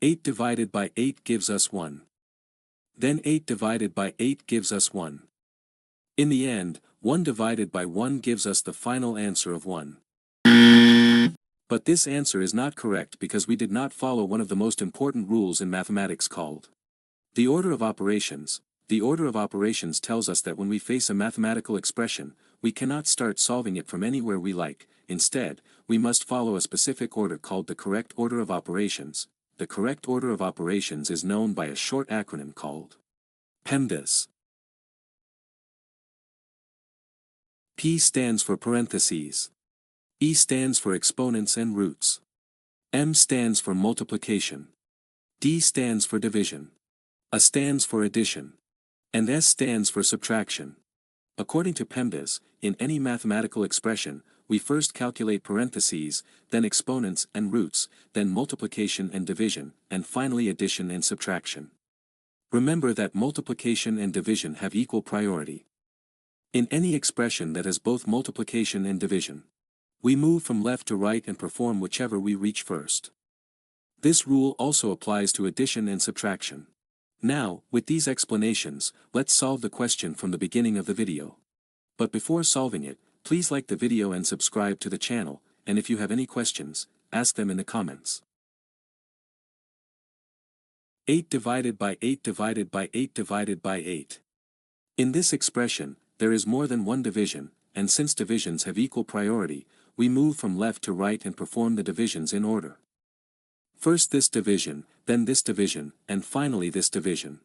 8 divided by 8 gives us 1. Then 8 divided by 8 gives us 1. In the end, 1 divided by 1 gives us the final answer of 1. But this answer is not correct because we did not follow one of the most important rules in mathematics called the order of operations. The order of operations tells us that when we face a mathematical expression, we cannot start solving it from anywhere we like. Instead, we must follow a specific order called the correct order of operations. The correct order of operations is known by a short acronym called PEMDAS. P stands for parentheses. E stands for exponents and roots. M stands for multiplication. D stands for division. A stands for addition. And S stands for subtraction. According to PEMDAS, in any mathematical expression, we first calculate parentheses, then exponents and roots, then multiplication and division, and finally addition and subtraction. Remember that multiplication and division have equal priority. In any expression that has both multiplication and division, we move from left to right and perform whichever we reach first. This rule also applies to addition and subtraction. Now, with these explanations, let's solve the question from the beginning of the video. But before solving it, please like the video and subscribe to the channel, and if you have any questions, ask them in the comments. 8 divided by 8 divided by 8 divided by 8. In this expression, there is more than one division, and since divisions have equal priority, we move from left to right and perform the divisions in order. First this division, then this division, and finally this division.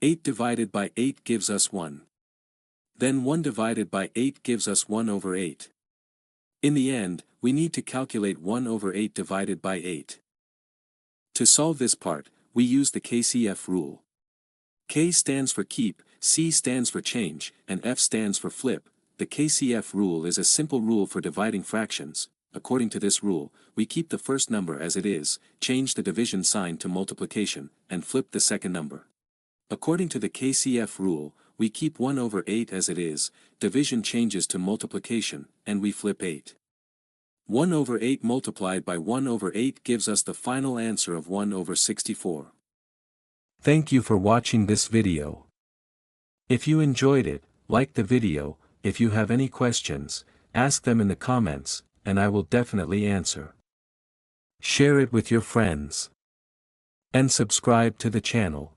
8 divided by 8 gives us 1. Then 1 divided by 8 gives us 1 over 8. In the end, we need to calculate 1 over 8 divided by 8. To solve this part, we use the KCF rule. K stands for keep, C stands for change, and F stands for flip. The KCF rule is a simple rule for dividing fractions. According to this rule, we keep the first number as it is, change the division sign to multiplication, and flip the second number. According to the KCF rule, we keep 1 over 8 as it is, division changes to multiplication, and we flip 8. 1 over 8 multiplied by 1 over 8 gives us the final answer of 1 over 64. Thank you for watching this video. If you enjoyed it, like the video. If you have any questions, ask them in the comments, and I will definitely answer. Share it with your friends. And subscribe to the channel.